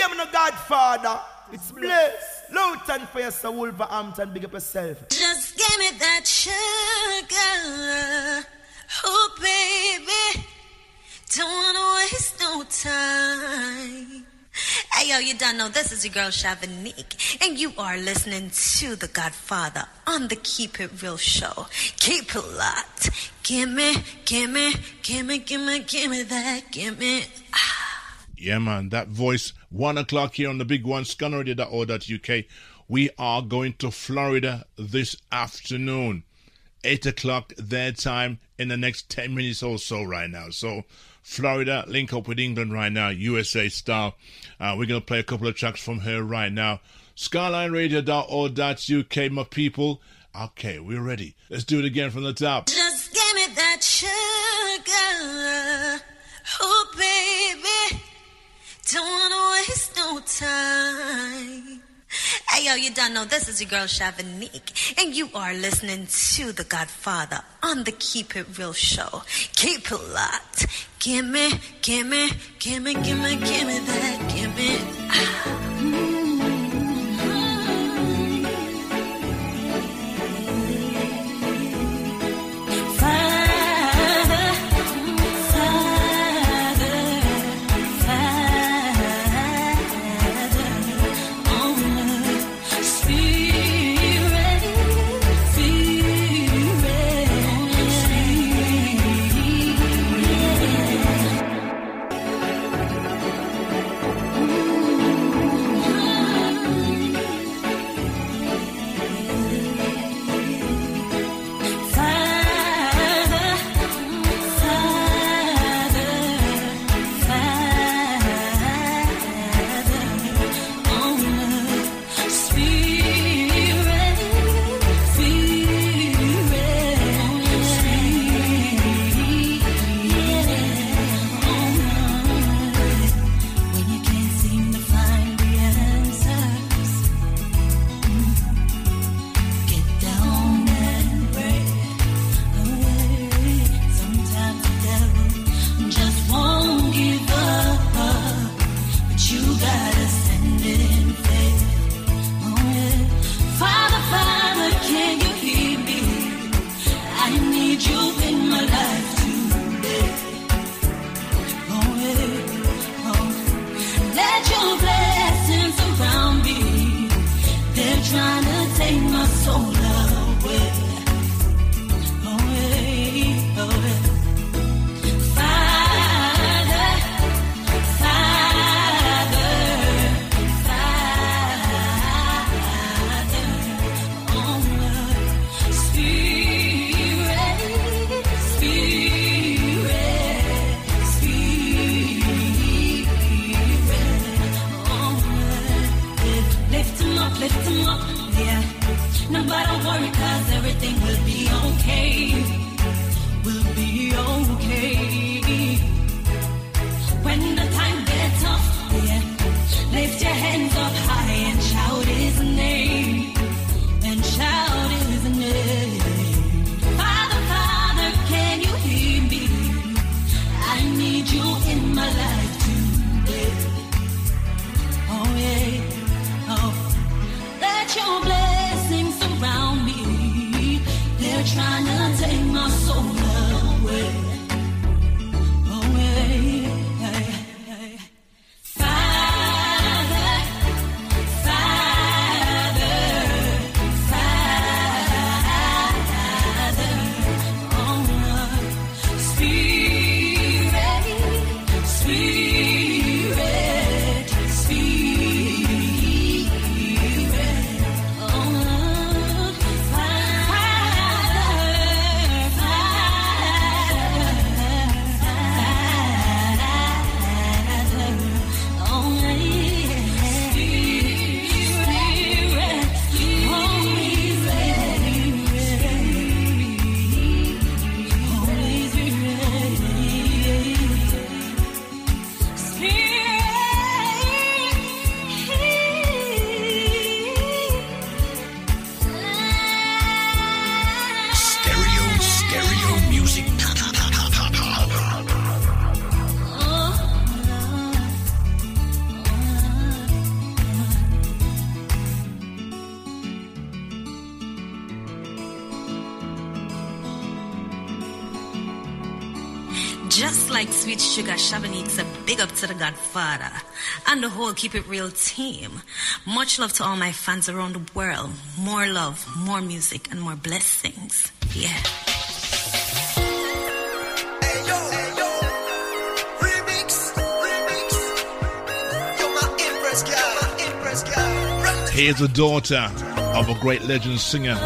name of the Godfather. It's blessed. Luton for yourself, Wolverhampton, big up yourself. Just give me that sugar. Oh, baby. Don't wanna waste no time. Hey, yo, you don't know, this is your girl Shavanique, and you are listening to The Godfather on the Keep It Real show. Keep it locked. Gimme that, gimme. Yeah, man, that voice. 1 o'clock here on the big one, scanradio.org.uk. We are going to Florida this afternoon. 8 o'clock their time in the next 10 minutes or so right now. So, Florida, link up with England right now, USA style. We're going to play a couple of tracks from her right now. SkylineRadio.org.uk, my people. Okay, we're ready. Let's do it again from the top. Just give me that sugar. Oh, baby. Don't wanna waste no time. Hey, yo, you don't know, this is your girl Shavanique, and you are listening to The Godfather on the Keep It Real show. Keep it locked. Gimme that, gimme. Just like sweet sugar, Shavanique, a big up to the Godfather and the whole Keep It Real team. Much love to all my fans around the world. More love, more music, and more blessings. Yeah. Hey yo, remix. You're my impress girl. Here's a daughter of a great legend singer,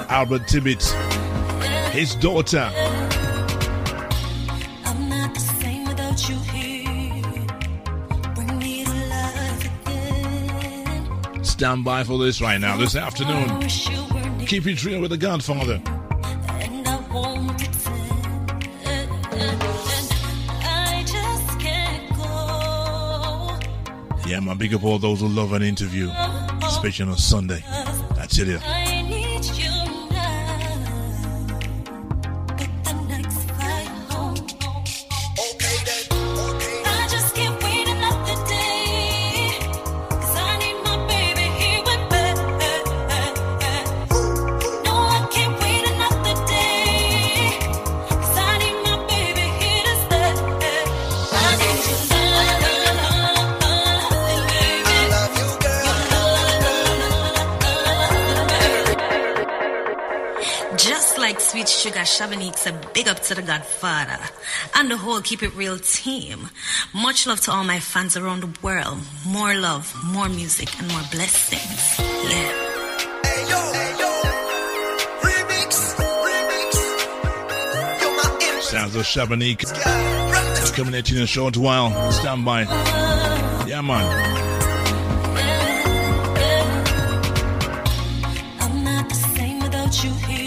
Admiral Tibet. His daughter. Stand by for this right now, this afternoon. Keep it real with the Godfather. Yeah, man, big up all those who love an interview, especially on a Sunday. I tell you. Sweet sugar, Shavanique, a big up to the Godfather and the whole Keep It Real team. Much love to all my fans around the world. More love, more music, and more blessings. Yeah. Hey yo, remix. You're my impress. Sounds of Shavanique. It's coming at you in a short while. Stand by. Yeah, man. I'm not the same without you here.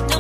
No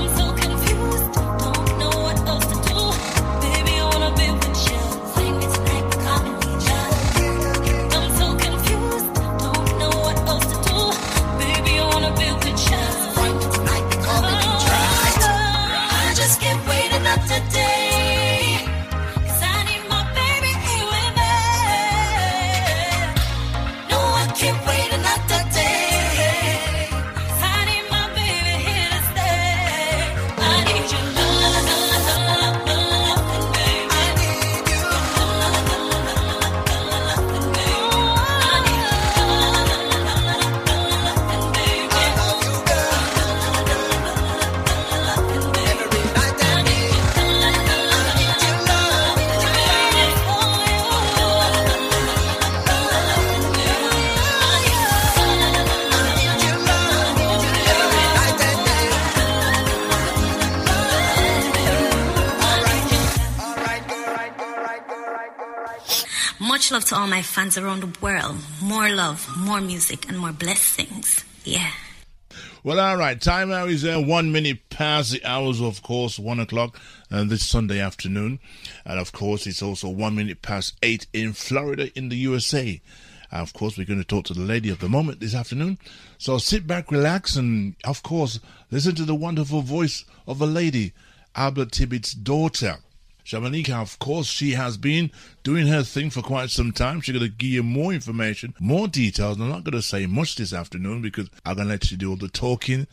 Much love to all my fans around the world. More love, more music, and more blessings. Yeah. Well, all right. Time now is 1 minute past the hours, of course, 1 o'clock this Sunday afternoon. And, of course, it's also 1 minute past 8 in Florida in the USA. And, of course, we're going to talk to the lady of the moment this afternoon. So sit back, relax, and, of course, listen to the wonderful voice of a lady, Admiral Tibet's daughter. Shavanique, of course, she has been doing her thing for quite some time. She's going to give you more information, more details. And I'm not going to say much this afternoon because I'm going to let you do all the talking.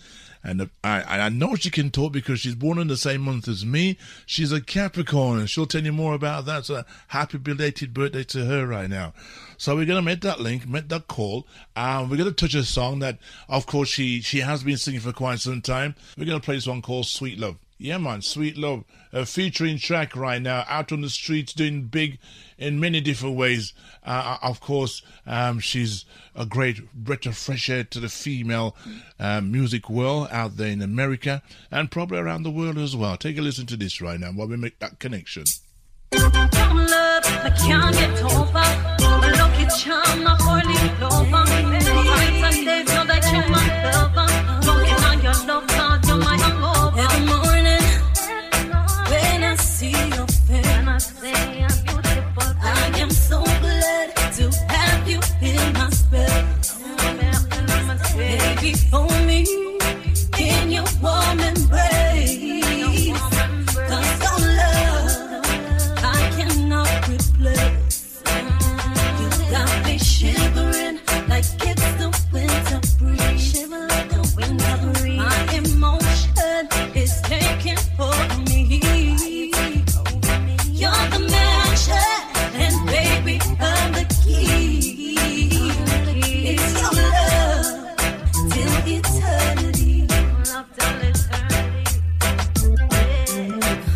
And I know she can talk because she's born in the same month as me. She's a Capricorn, and she'll tell you more about that. So happy belated birthday to her right now. So we're going to make that link, make that call. We're going to touch a song that, of course, she has been singing for quite some time. We're going to play this one called Sweet Love. Yeah, man, Sweet Love, a featuring track right now, out on the streets, doing big in many different ways. Of course, she's a great breath of fresh air to the female music world out there in America and probably around the world as well. Take a listen to this right now while we make that connection. Love, I can't get over. My lucky charm, my four-leaf clover. Nights and days, you're that you're my lover. Looking on your love, cause you're my hangover. Every morning, when I see your face, I am so glad to have you in my space. Baby, for me, in your warm embrace. Cause your love, I cannot replace. You got me shivering like it's the winter breeze. Shiver like the winter breeze. My emotion is taking hold of me. You're the magic, and baby, I'm the key. It's your love till eternity. Love till eternity.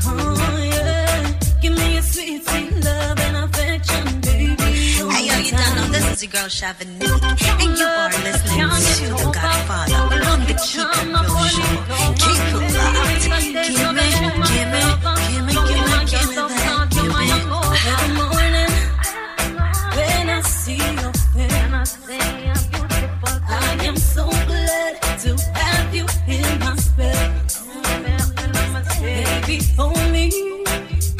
Oh yeah, give me a sweet, sweet love and affection, baby. Hey, yo, you don't know this is your girl Shavanique, and you are listening to the Godfather on the Keep It Real Show. Keep it locked. Give me that. Give me. Every morning, when I see your face, I am so glad to have you in my space. Baby, for me,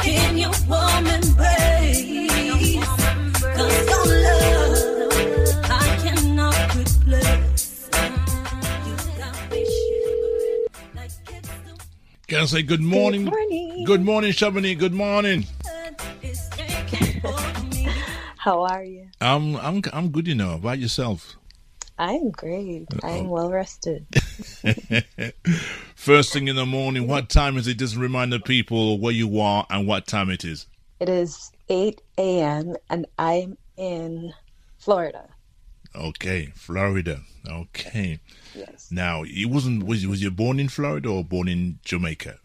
in your warm embrace. Cause your love, I cannot replace. You got me shivering like it's the Can I say good morning? Good morning. Good morning, Shavanique. Good morning. it's taking hold of me. How are you? I'm good, you know. About yourself? I am great. I am well rested. First thing in the morning, what time is it? Just remind the people where you are and what time it is. It is 8 a.m. and I'm in Florida. Okay, Florida. Okay. Yes. Now, was you born in Florida or born in Jamaica?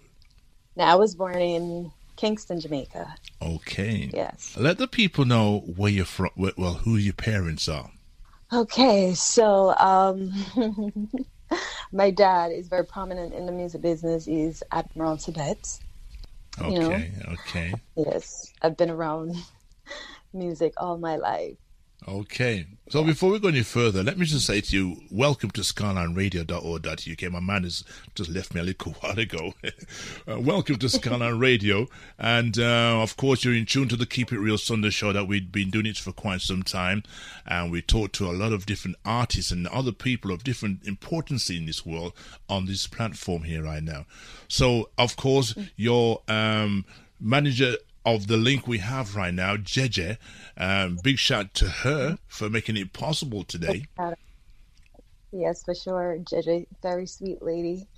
Now, I was born in Kingston, Jamaica. Okay. Yes. Let the people know where you're from. Well, who your parents are. Okay, so my dad is very prominent in the music business. He's Admiral Tibet. Okay. You know? Okay. Yes, I've been around music all my life. Okay. So before we go any further, let me just say to you, welcome to skylineradio.org.uk. My man has just left me a little while ago. Welcome to Skyline Radio. And, of course, you're in tune to the Keep It Real Sunday show that we've been doing it for quite some time. And we talk to a lot of different artists and other people of different importance in this world on this platform here right now. So, of course, your manager of the link we have right now, Jeje. Big shout to her for making it possible today. Yes, for sure. JJ, very sweet lady.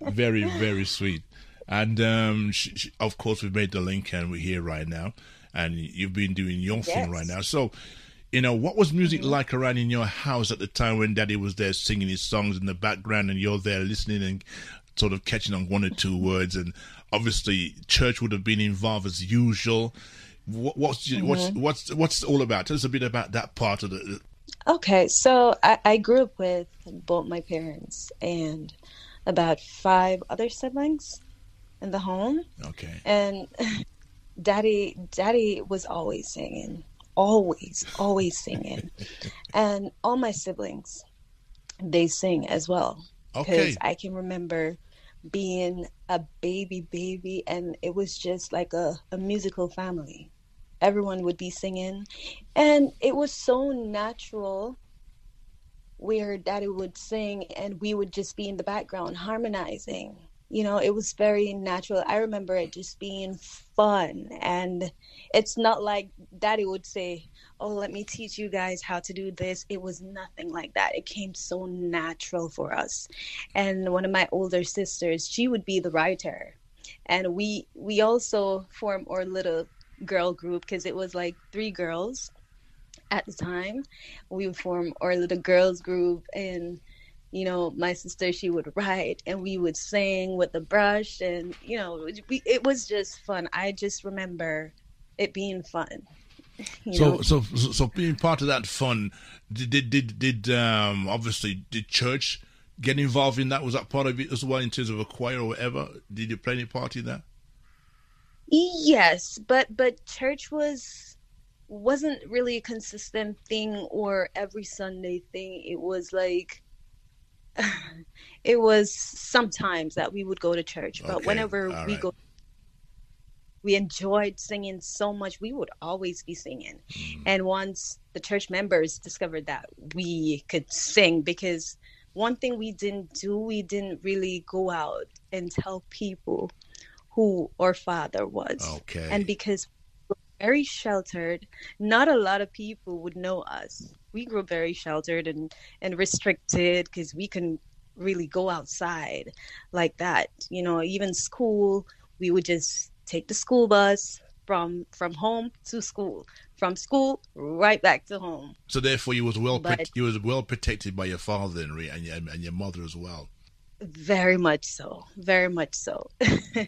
Very, very sweet. And she, of course, we've made the link and we're here right now. And you've been doing your thing right now. So, you know, what was music like around in your house at the time when Daddy was there singing his songs in the background and you're there listening and sort of catching on one or two words? And obviously, church would have been involved as usual. What's it all about? Tell us a bit about that part of the. Okay, so I grew up with both my parents and about 5 other siblings in the home. Okay. And Daddy was always singing always singing. And all my siblings, they sing as well. Okay. Because I can remember being a baby, and it was just like a musical family. Everyone would be singing, and it was so natural where Daddy would sing and we would just be in the background harmonizing. You know, it was very natural. I remember it just being fun. And it's not like Daddy would say, oh, let me teach you guys how to do this. It was nothing like that. It came so natural for us. And one of my older sisters, she would be the writer. And we also formed our little girl group, because it was like 3 girls at the time. We would form our little girls group, and you know, my sister, she would write and we would sing with the brush, and, you know, it was just fun. I just remember it being fun. So being part of that fun, did obviously, did church get involved in that? Was that part of it as well, in terms of a choir or whatever? Did you play any part in that? Yes, but church wasn't really a consistent thing or every Sunday thing. It was like, it was sometimes that we would go to church, but whenever we go, we enjoyed singing so much. We would always be singing. And once the church members discovered that we could sing, because one thing we didn't do, we didn't really go out and tell people who our father was. Okay. And because we're very sheltered, not a lot of people would know us. We grew up very sheltered and restricted, because we couldn't really go outside like that. You know, even school, we would just take the school bus from home to school, from school right back to home. So therefore, you was well protected by your father and your mother as well. Very much so. Very much so. Yeah.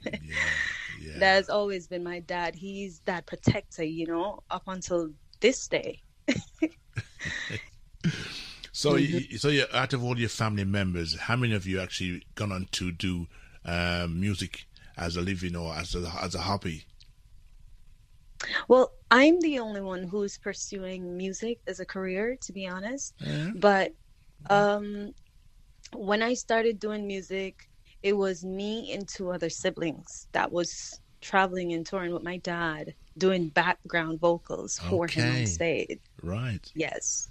That has always been my dad. He's that protector, you know, up until this day. So you, out of all your family members, how many of you actually gone on to do music as a living or as a hobby? Well, I'm the only one who's pursuing music as a career, to be honest. But when I started doing music, it was me and 2 other siblings that was traveling and touring with my dad, doing background vocals for him on stage. Right. Yes.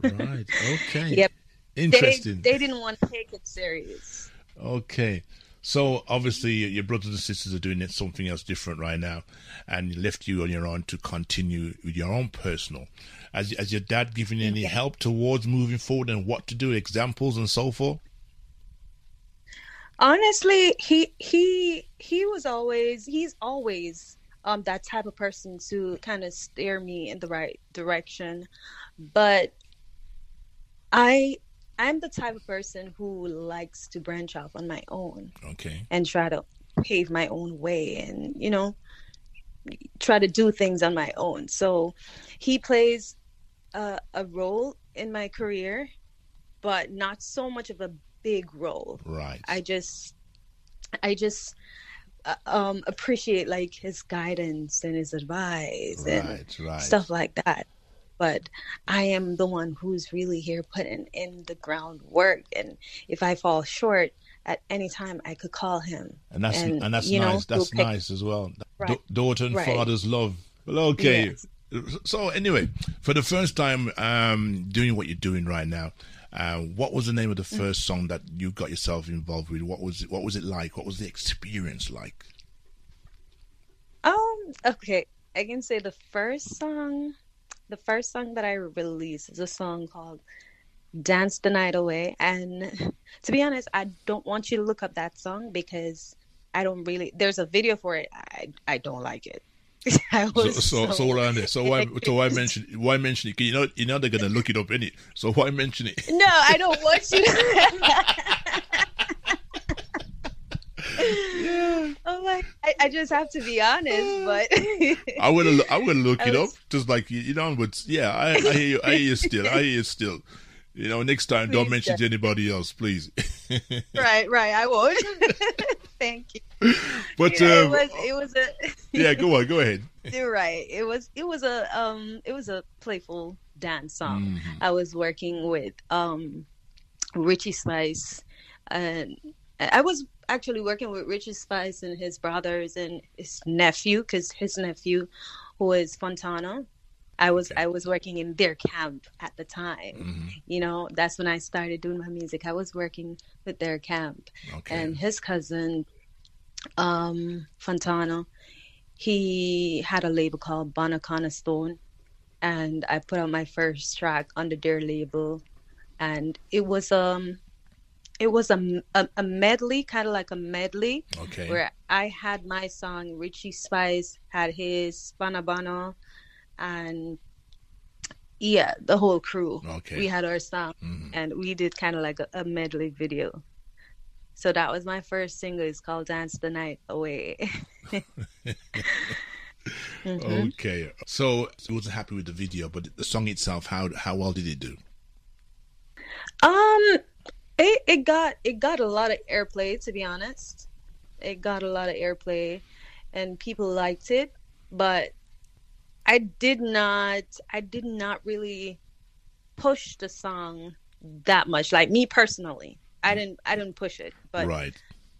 Right. Okay. Yep. Interesting. They didn't want to take it serious. Okay. So obviously your brothers and sisters are doing something else different right now, and left you on your own to continue with your own personal. Has your dad given you any help towards moving forward and what to do, examples and so forth? Honestly, he's always that type of person to kind of steer me in the right direction. But I'm the type of person who likes to branch off on my own. Okay. And try to pave my own way, and, you know, try to do things on my own. So he plays a role in my career, but not so much of a big role. Right. I just appreciate like his guidance and his advice and stuff like that. But I am the one who's really here putting in the groundwork, and if I fall short at any time, I could call him. And that's nice. That's nice as well. Right. Daughter and father's love. Well, okay. Yes. So anyway, for the first time doing what you're doing right now, what was the name of the first song that you got yourself involved with? What was it like? What was the experience like? Okay, I can say the first song that I released is a song called Dance the Night Away. And to be honest, I don't want you to look up that song because there's a video for it. I don't like it. So why mention it? You know they're gonna look it up, innit? So why mention it? No, I don't want you to. Yeah. Oh my! I just have to be honest, but I would look it up, just like But yeah, I hear you still. You know, next time don't mention to anybody else, please. Right. I won't. Thank you. But it was a. Yeah, go ahead. You're right. It was a playful dance song. I was working with Richie Spice, and I was actually working with Richie Spice and his brothers and his nephew, because his nephew, who is Fontana, I was working in their camp at the time. You know, that's when I started doing my music. I was working with their camp, and his cousin, Fontana, he had a label called Bonacana Stone, and I put out my first track under their label, and it was a medley, kind of like a medley, where I had my song, Richie Spice had his, Bana, and yeah, the whole crew. We had our song, and we did kind of like a medley video. So that was my first single. It's called Dance the Night Away. Okay. So I wasn't happy with the video, but the song itself, how well did it do? It got a lot of airplay, to be honest. It got a lot of airplay and people liked it, but I did not really push the song that much. Like, me personally, I didn't push it, but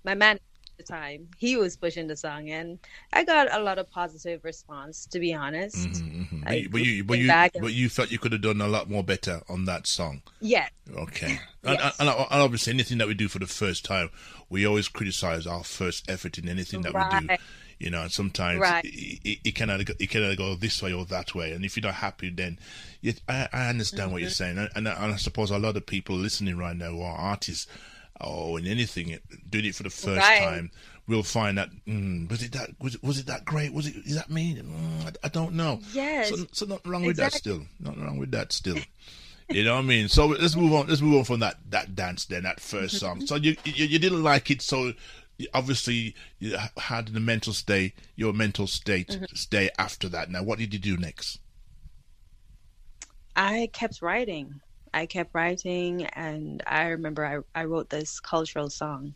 my man at the time, he was pushing the song, and I got a lot of positive response, to be honest. But you felt you could have done a lot more better on that song. Yeah. Okay. Yes. And obviously, anything that we do for the first time, we always criticize our first effort in anything that we do. You know, and sometimes it cannot go this way or that way. And if you're not happy, then I understand what you're saying. And I suppose a lot of people listening right now who are artists or in anything, doing it for the first time, will find that, was it that great? Is that me? I don't know. Yes. So nothing wrong with that still. Nothing wrong with that still. You know what I mean? So let's move on. Let's move on from that dance then, that first song. So you didn't like it, so obviously you had your mental state stay after that. Now, what did you do next? I kept writing, and I remember I wrote this cultural song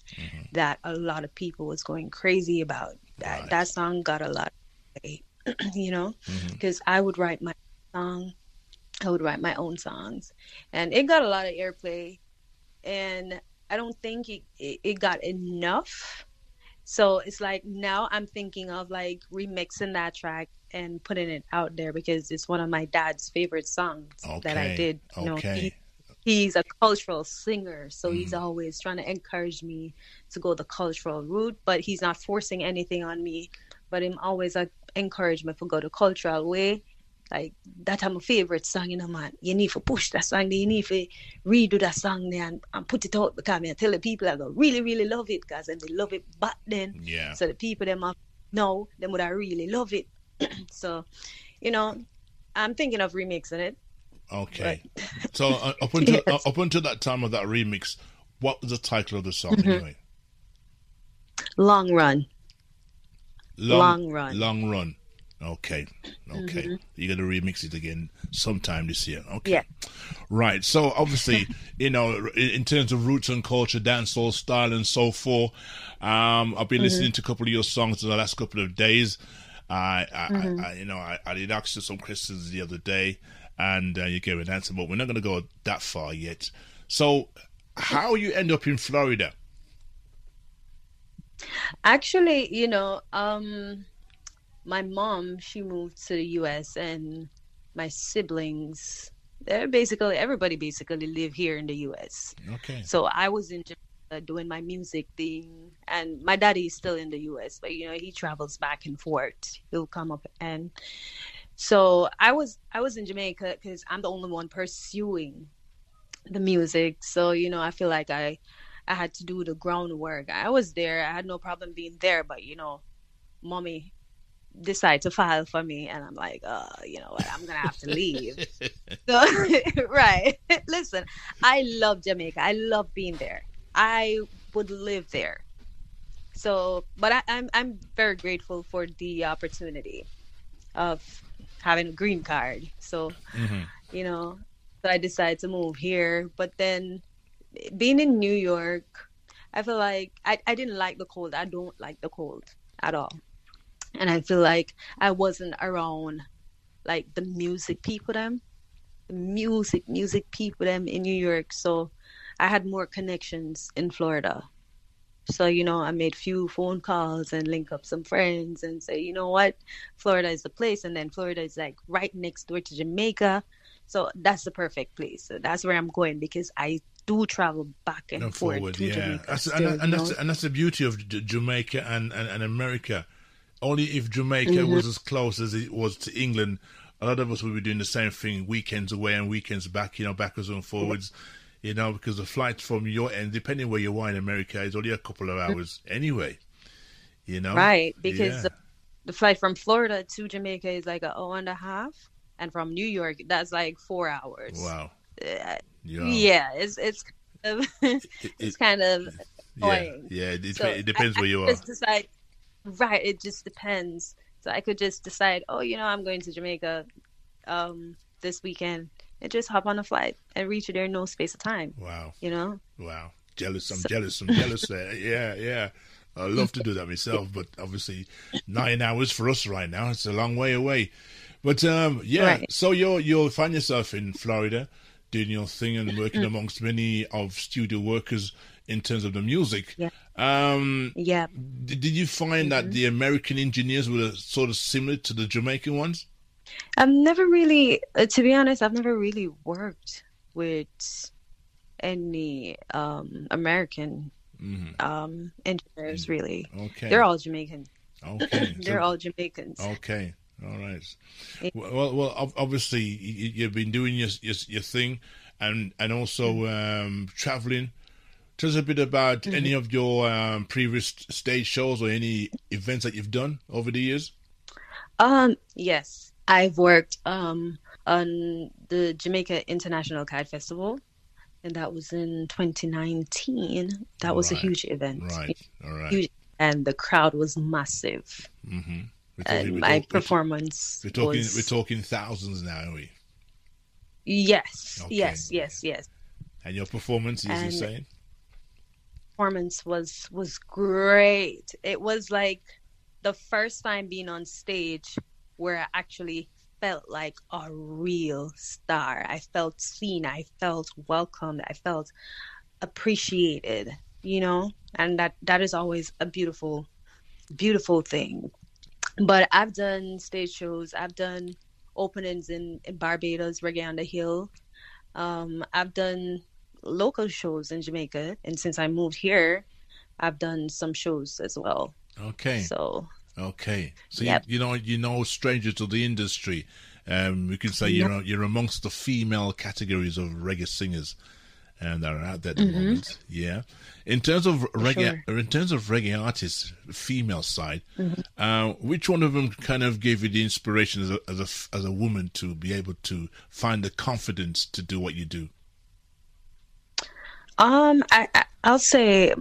that a lot of people was going crazy about. That song got a lot of play, you know, because I would write my song, I would write my own songs, and it got a lot of airplay, and I don't think it got enough. So it's like, now I'm thinking of like remixing that track and putting it out there, because it's one of my dad's favorite songs that I did. You know, he's a cultural singer, so he's always trying to encourage me to go the cultural route, but he's not forcing anything on me. But him always encourage me to go the cultural way. Like, that's my favorite song, you know, man. You need to push that song there. You need to redo that song there and put it out, because I tell the people I go really, really love it, because they love it back then. Yeah. So the people them now, them would I really love it. So, you know, I'm thinking of remixing it. Okay. So up until that time of that remix, what was the title of the song anyway? Long Run. Long Run. Okay. You're gonna remix it again sometime this year. Okay. Yeah. Right. So obviously, you know, in terms of roots and culture, dancehall style, and so forth, I've been listening to a couple of your songs in the last couple of days. I did ask you some questions the other day, and you gave an answer, but we're not gonna go that far yet. So, how you end up in Florida? Actually, you know, my mom, she moved to the U.S., and my siblings, everybody basically live here in the U.S. Okay. So I was in Jamaica doing my music thing, and my daddy is still in the U.S., but, you know, he travels back and forth. He'll come up, and so I was in Jamaica because I'm the only one pursuing the music. So, you know, I feel like I had to do the groundwork. I was there. I had no problem being there, but, you know, mommy decide to file for me, and I'm like, you know what, I'm gonna have to leave. So, right. Listen, I love Jamaica. I love being there. I would live there. So, but I'm very grateful for the opportunity of having a green card. So, you know, so I decided to move here. But then, being in New York, I feel like I didn't like the cold. I don't like the cold at all. and I feel like I wasn't around like the music people them in New York, so I had more connections in Florida. So, I made few phone calls and link up some friends and say, you know what, Florida is the place. And then Florida is like right next door to Jamaica. So that's the perfect place. So that's where I'm going because I do travel back and forward to Jamaica. That's the beauty of Jamaica and America. Only if Jamaica was as close as it was to England, a lot of us would be doing the same thing, weekends away and weekends back, backwards and forwards. Because the flight from your end, depending where you are in America, is only a couple of hours anyway. Right, because the flight from Florida to Jamaica is like an hour and a half, and from New York, that's like 4 hours. Wow. Yeah, it's kind of annoying. Yeah. It depends where you are. Right, it just depends. So I could just decide, I'm going to Jamaica this weekend. And just hop on a flight and reach there in no space of time. Wow. Wow. Jealous. I'm jealous there. Yeah. I love to do that myself, but obviously 9 hours for us right now. It's a long way away. But right. So you'll find yourself in Florida doing your thing and working amongst many of studio workers in terms of the music. Yeah. Did you find that the American engineers were sort of similar to the Jamaican ones? I've never really, to be honest, I've never really worked with any American engineers, really. Okay. They're all Jamaican. Okay. They're all Jamaicans. Okay. All right. Well, obviously, you've been doing your thing and also traveling. Tell us a bit about any of your previous stage shows or any events that you've done over the years. Yes. I've worked on the Jamaica International Kite Festival, and that was in 2019. That was a huge event. Right, all right. Huge, and the crowd was massive. And my performance we're talking thousands now, aren't we? Yes, okay. yes. And your performance, as you're saying? Performance was great. It was like the first time being on stage where I actually felt like a real star. I felt seen. I felt welcomed. I felt appreciated, and that is always a beautiful, beautiful thing. But I've done stage shows. I've done openings in Barbados, Reggae on the Hill. I've done local shows in Jamaica. And since I moved here, I've done some shows as well. Okay. Okay, so yep. you're stranger to the industry. We can say you're amongst the female categories of reggae singers, and that are out there at the moment. Yeah, in terms of reggae artists, female side, which one of them kind of gave you the inspiration as a woman to be able to find the confidence to do what you do? I'll say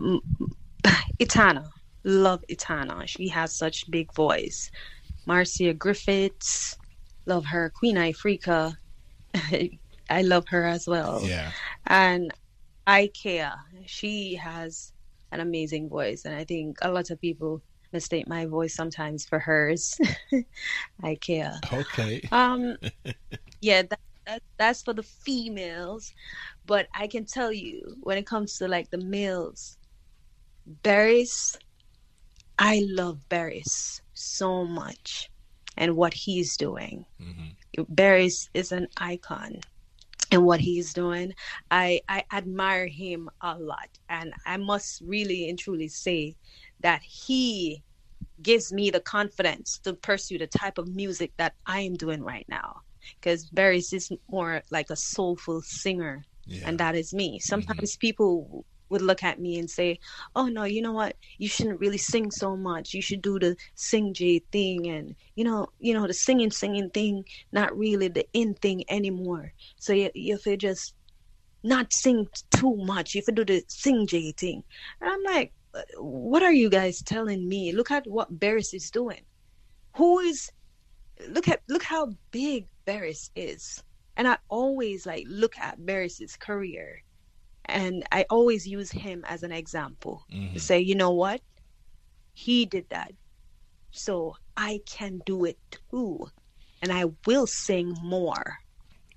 Itana. Love Itana. She has such big voice. Marcia Griffiths, love her. Queen Ifrica, I love her as well. Yeah. And Ikea, she has an amazing voice, and I think a lot of people mistake my voice sometimes for hers. Ikea. Okay. Yeah, that's for the females, but I can tell you when it comes to like the males, Barris. I love Barris so much and what he's doing. Barris is an icon and what he's doing. I admire him a lot. And I must really and truly say that he gives me the confidence to pursue the type of music that I am doing right now. Because Barris is more like a soulful singer. Yeah. And that is me. Sometimes people would look at me and say, oh no, you know what, you shouldn't really sing so much, you should do the sing J thing, and the singing thing, not really the in thing anymore. So if you just not sing too much, if you do the sing J thing. And I'm like, what are you guys telling me? Look at what Barris is doing. Look how big Barris is. And I always look at Barris's career. And I always use him as an example to say, you know what? He did that. So I can do it too, and I will sing more.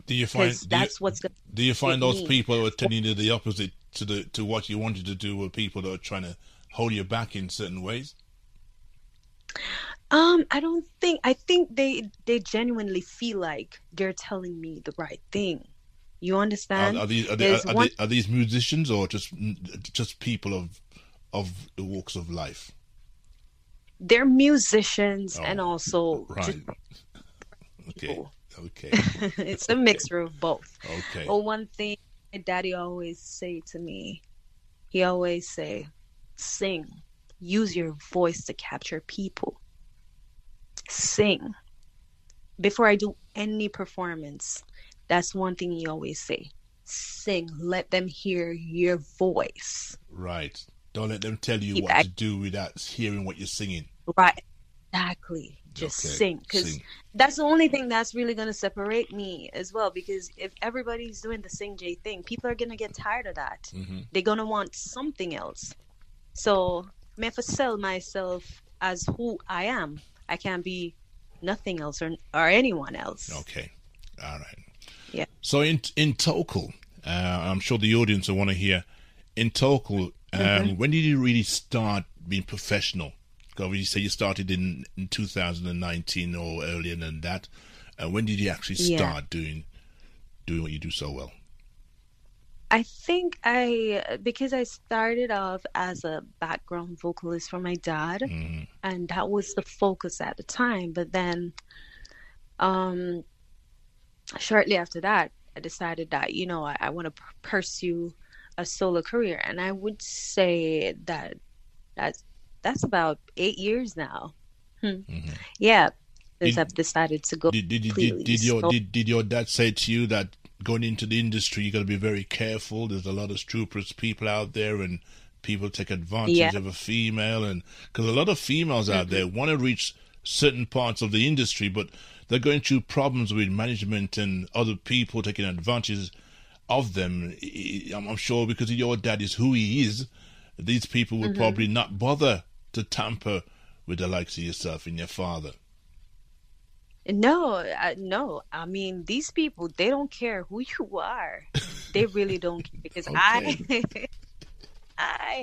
Do you find that's what's going do you find those me. people who are telling you the opposite to what you wanted to do, were people that are trying to hold you back in certain ways? I think they genuinely feel like they're telling me the right thing. You understand? Are these musicians or just people of the walks of life? They're musicians and also right. just Okay. it's a mixture of both. Okay. Well, one thing my daddy always say to me, he always say, sing, use your voice to capture people. Sing. Before I do any performance, that's one thing he always say. Sing, let them hear your voice. Right. Don't let them tell you what to do without hearing what you're singing. Right. Exactly. Just sing. Because that's the only thing that's really going to separate me as well. Because if everybody's doing the Sing J thing, people are going to get tired of that. Mm-hmm. They're going to want something else. So, I have to sell myself as who I am. I can't be nothing else or anyone else. Okay. All right. Yeah. So, in total, I'm sure the audience will want to hear, in total, when did you really start being professional? Because you say you started in 2019 or earlier than that. When did you actually start doing what you do so well? I think because I started off as a background vocalist for my dad, and that was the focus at the time. But then, shortly after that, I decided that, I want to pursue a solo career. And I would say that's about 8 years now. Yeah, since I've decided to go. Did your dad say to you that going into the industry, you got to be very careful? There's a lot of scrupulous people out there, and people take advantage of a female, and because a lot of females out there want to reach certain parts of the industry, but they're going through problems with management and other people taking advantage of them. I'm sure because your dad is who he is, these people would probably not bother to tamper with the likes of yourself and your father. No. I mean, these people, they don't care who you are. They really don't care, because I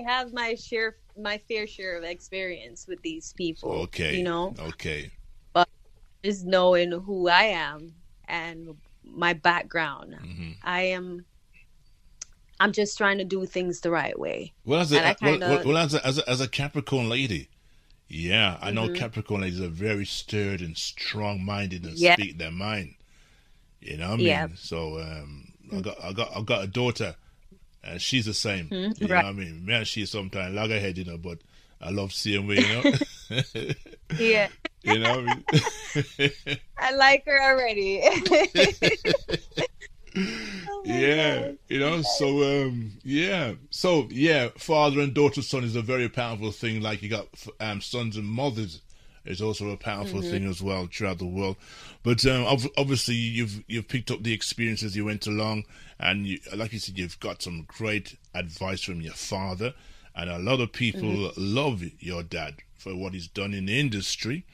have my fair share of experience with these people. Okay. Okay. But just knowing who I am and my background, I'm just trying to do things the right way. Well, as a Capricorn lady, I know Capricorn ladies are very stirred and strong-minded and speak their mind. You know what I mean? So I got a daughter, and she's the same. You know what I mean? Man, she's sometimes loggerhead, but I love seeing her, Yeah. You know what I mean? I like her already. Father and daughter son is a very powerful thing. Like you got sons and mothers, is also a powerful thing as well throughout the world. But obviously you've picked up the experiences you went along, and like you said, you've got some great advice from your father, and a lot of people love your dad for what he's done in the industry.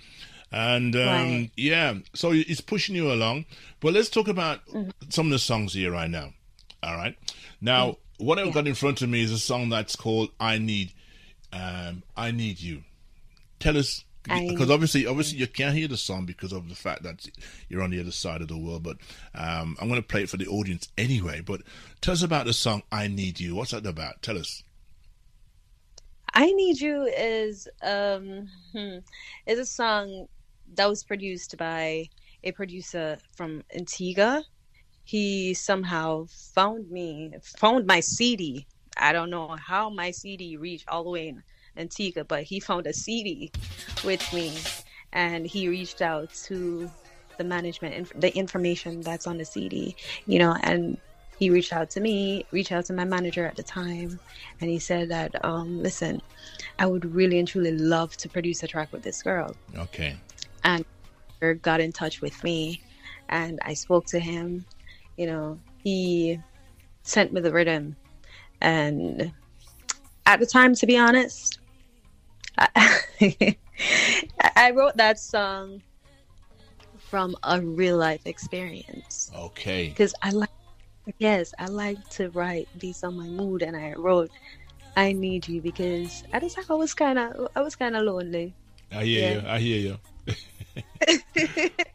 And so it's pushing you along. But let's talk about some of the songs here right now. All right. Now, what I've got in front of me is a song that's called I Need You. Tell us, because obviously you can't hear the song because of the fact that you're on the other side of the world. But I'm going to play it for the audience anyway. But tell us about the song I Need You. What's that about? Tell us. I Need You is a song that was produced by a producer from Antigua. He somehow found my CD. I don't know how my CD reached all the way in Antigua, but he found a CD with me, and he reached out to the management, the information that's on the CD, and he reached out to me, reached out to my manager at the time, and he said that, listen, I would really and truly love to produce a track with this girl. Okay. And he got in touch with me, and I spoke to him. He sent me the rhythm, and at the time, to be honest, I wrote that song from a real life experience Okay. because I like to write based on my mood, and I wrote "I Need You" because at the time I was kind of lonely. I hear you. I hear you.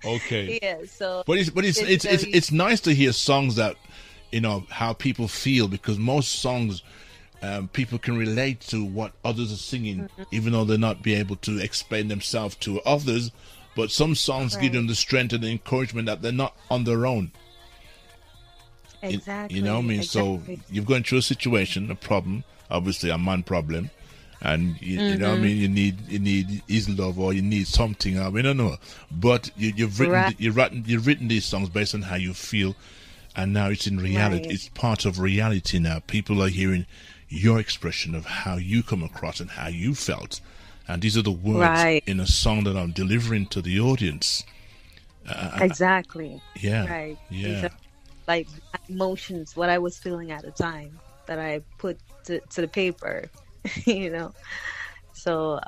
Okay. Yeah, so But it's nice to hear songs that, you know, how people feel, because most songs people can relate to what others are singing, even though they're not be able to explain themselves to others. But some songs give them the strength and the encouragement that they're not on their own. Exactly. You know what I mean? Exactly. So you're going through a situation, a problem, obviously a man problem, and you know what I mean. You need his love, or you need something. I mean, I don't know, but you've written these songs based on how you feel, and now it's in reality. Right. It's part of reality now. People are hearing your expression of how you come across and how you felt, and these are the words in a song that I'm delivering to the audience. Exactly. Yeah. Right. Yeah. These are, like, emotions, what I was feeling at the time that I put to the paper, you know. So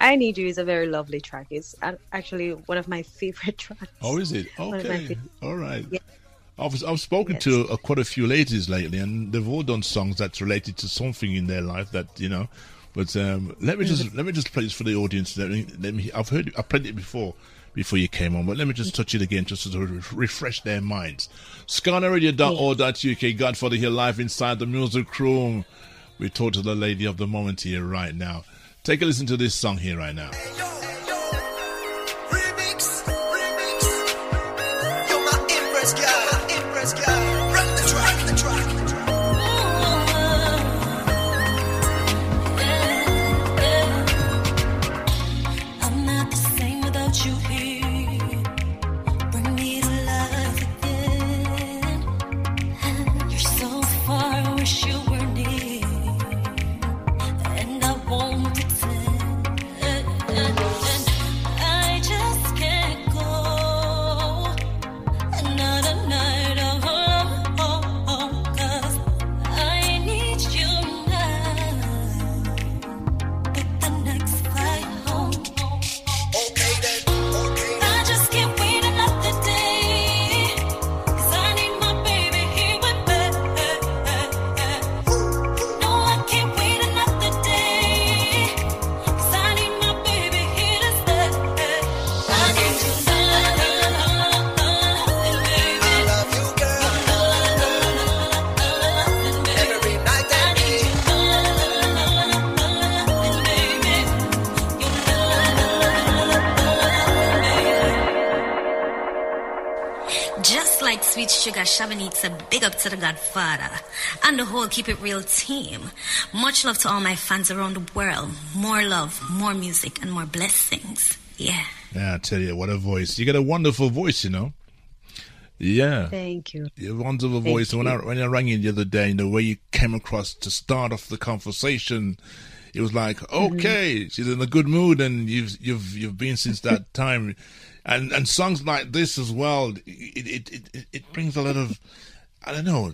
"I Need You" is a very lovely track. It's actually one of my favorite tracks. Oh, is it? One of my Okay. favorite. All right. Yeah. I've spoken to quite a few ladies lately, and they've all done songs that's related to something in their life that, you know. But let me just play this for the audience. Let me. I've played it before you came on, but let me just touch it again just to refresh their minds. ScarnetRadio.org.uk, Godfather here live inside the music room. We talk to the lady of the moment here right now. Take a listen to this song here right now. Remix. You're my impress girl. Run the track. I'm not the same without you here. Bring me to life again. You're so far, I wish you were near. And I won't pretend. I just can't go another night alone, 'cause I need you now. Book the next flight home. Okay then. I just can't wait another day, 'cause I need my baby here with me. No, I can't wait another day, 'cause I need my baby here to stay. I need you love, baby. I love you, girl. Every night I and need day. you love, baby. Your Just like Sweet Sugar, Shavanique, a big up to the Godfather and the whole Keep It Real team. Much love to all my fans around the world. More love, more music, and more blessings. Yeah. Yeah, I tell you, what a voice. You got a wonderful voice, you know. Yeah. Thank you. Your wonderful voice. When I rang in the other day, the way you came across to start off the conversation, it was like, okay, she's in a good mood, and you've been since that time, and songs like this as well. It brings a lot of, I don't know,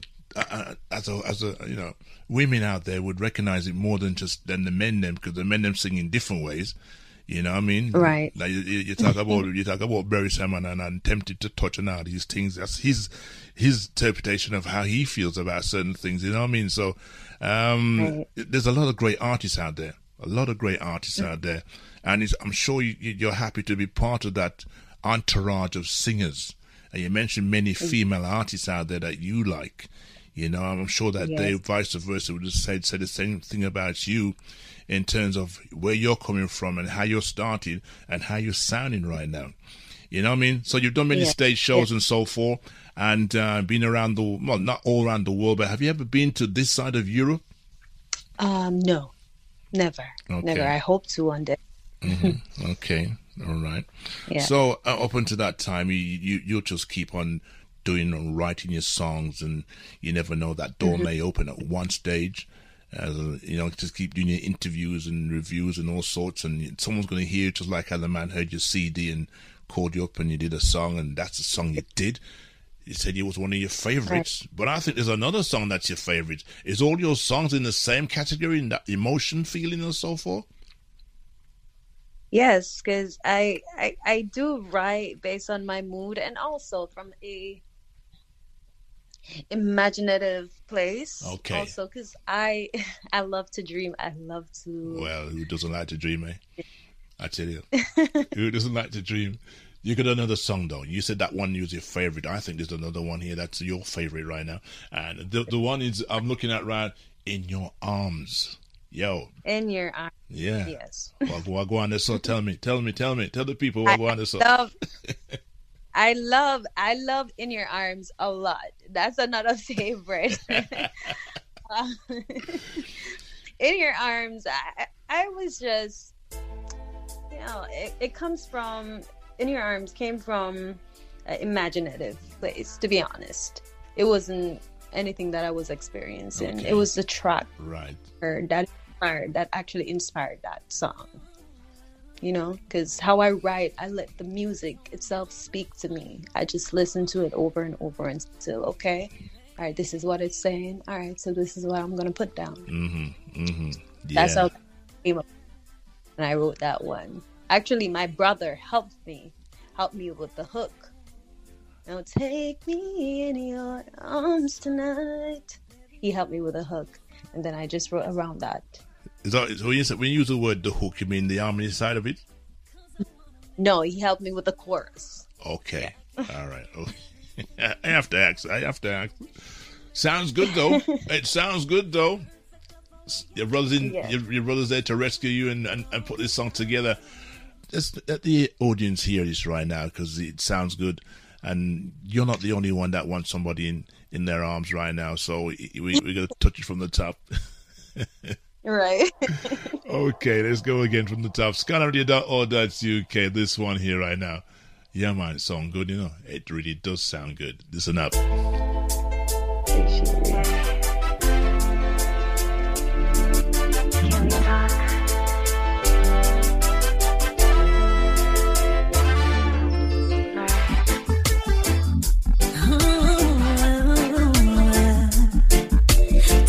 as a you know, women out there would recognize it more than the men them, because the men them sing in different ways. You know what I mean? Right. Like you talk about Barry Simon and I'm tempted to touch on all these things. That's his interpretation of how he feels about certain things. You know what I mean? So there's a lot of great artists out there. And I'm sure you're happy to be part of that entourage of singers. And you mentioned many female artists out there that you like. You know, I'm sure that they, vice versa, would have said the same thing about you, in terms of where you're coming from and how you're starting and how you're sounding right now. You know what I mean? So you've done many stage shows and so forth, and been around not all around the world, but have you ever been to this side of Europe? No, never. Okay. Never. I hope to one day. Okay, all right. Yeah. So up until that time, you'll just keep on doing and writing your songs, and you never know, that door may open at one stage. You know, just keep doing your interviews and reviews and all sorts, and someone's going to hear it, just like how the man heard your CD and called you up and you did a song, and that's the song you did. You said it was one of your favorites, but I think there's another song that's your favorite. Is all your songs in the same category, in that emotion, feeling, and so forth? Yes, because I do write based on my mood and also from a imaginative place. Okay. Also, because I I love to dream. I love to. Well, who doesn't like to dream, eh? I tell you. Who doesn't like to dream? You got another song, though. You said that one was your favorite. I think there's another one here that's your favorite right now. And the one is I'm looking at right In Your Arms. Yo. In your arms. Yeah. Yes. What go on this? So tell me. Tell the people what go on this. I love In Your Arms a lot. That's another favorite. In Your Arms, I was just, it comes from, In Your Arms came from an imaginative place, to be honest. It wasn't anything that I was experiencing. Okay. It was the track Right. that actually inspired that song. Because how I write, I let the music itself speak to me. I just listen to it over and over until, okay, all right, this is what it's saying. All right, so this is what I'm going to put down. Yeah. That's how it came up when I wrote that one. Actually, my brother helped me with the hook. Now take me in your arms tonight. He helped me with a hook, and then I just wrote around that. So when you use the word the hook, you mean the harmony side of it? No, he helped me with the chorus. Okay. Yeah. All right. Okay. I have to ask. Sounds good though. It sounds good though. Your brother's your brother's there to rescue you and put this song together. Just let the audience hear this right now because it sounds good. And you're not the only one that wants somebody in their arms right now. So we're going to touch it from the top. Right. Okay, let's go again from the top. Scannerradio.org.uk. This one here right now. Yeah, man, it sounds good, It really does sound good. Listen up.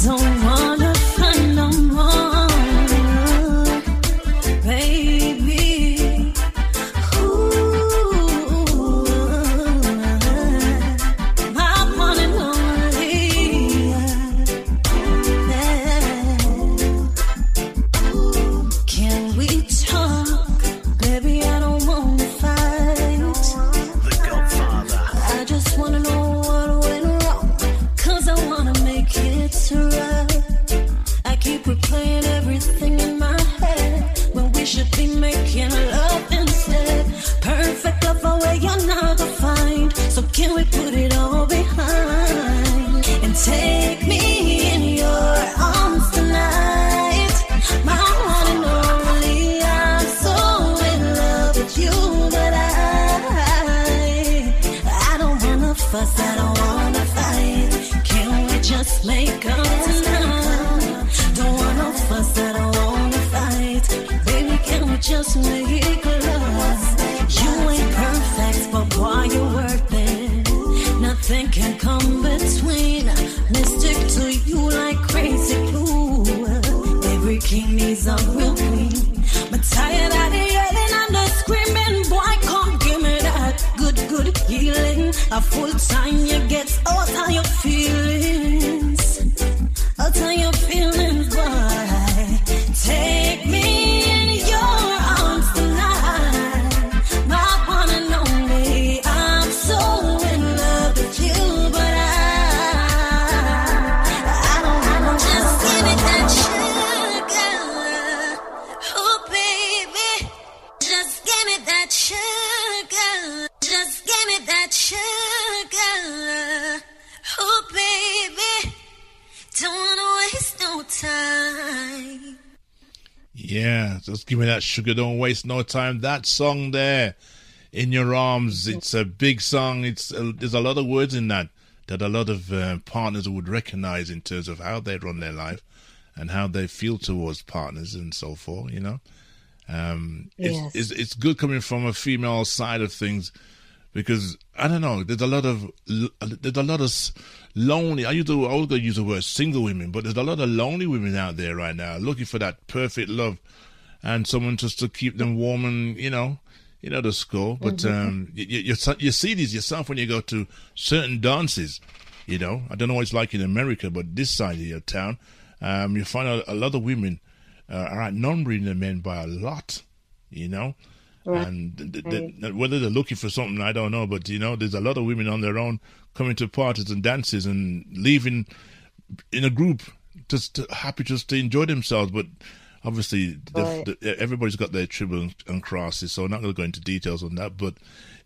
Don't wanna find no more, baby. Ooh, my one and only. Can we talk, baby? I don't wanna fight. The Godfather. I just wanna know what went wrong, 'cause I wanna make it right. I keep replaying everything in my head when we should be making love instead. Perfect love away you're not gonna find, so can we put it all behind and take me in your arms tonight, my one and only. I'm so in love with you, but I don't wanna fuss, I don't wanna fight. Can we just make up tonight? Don't wanna fuss, I don't wanna fight. Baby, can we just make love? You ain't perfect, but boy, you're worth it. Nothing can come between. Let's stick to you like crazy glue. Every king needs a real queen. But tired of the yelling and the screaming, boy, come give me that good healing. A full time you get out of your feelings. Out of your feelings, boy. Take me in your arms tonight, my one and only. I'm so in love with you, but I don't wanna Just give me that sugar. Oh, baby. Just give me that sugar. Just give me that sugar. Oh, baby. Don't wanna waste no time. Yeah, just give me that sugar, don't waste no time. That song there, In Your Arms, it's a big song. There's a lot of words in that a lot of partners would recognize in terms of how they run their life and how they feel towards partners and so forth, Yes. It's good coming from a female side of things because, I don't know, there's a lot of lonely, I was going to use the word single women, but there's a lot of lonely women out there right now looking for that perfect love. and someone just to keep them warm and, the score. But you see these yourself when you go to certain dances. I don't know what it's like in America, but this side of your town, you find a lot of women are outnumbering the men by a lot, Right. And whether they're looking for something, I don't know. But, there's a lot of women on their own coming to parties and dances and leaving in a group just happy just to enjoy themselves. But obviously, everybody's got their tribbles and crosses, so I'm not going to go into details on that. But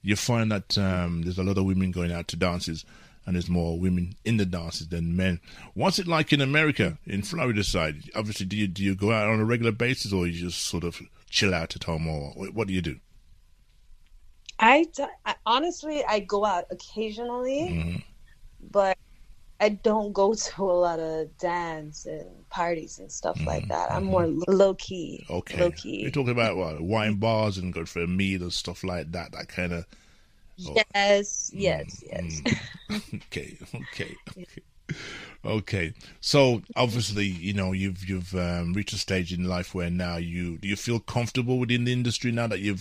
you find that there's a lot of women going out to dances, and there's more women in the dances than men. What's it like in America, in Florida side? Obviously, do you go out on a regular basis, or you just sort of chill out at home, or what do you do? I honestly, I go out occasionally, but I don't go to a lot of dance and parties and stuff like that. I'm more low key. Okay. Low key. You're talking about what, wine bars and go for a meal and stuff like that. That kind of. Yes. Okay. So obviously, you've reached a stage in life where now do you feel comfortable within the industry now that you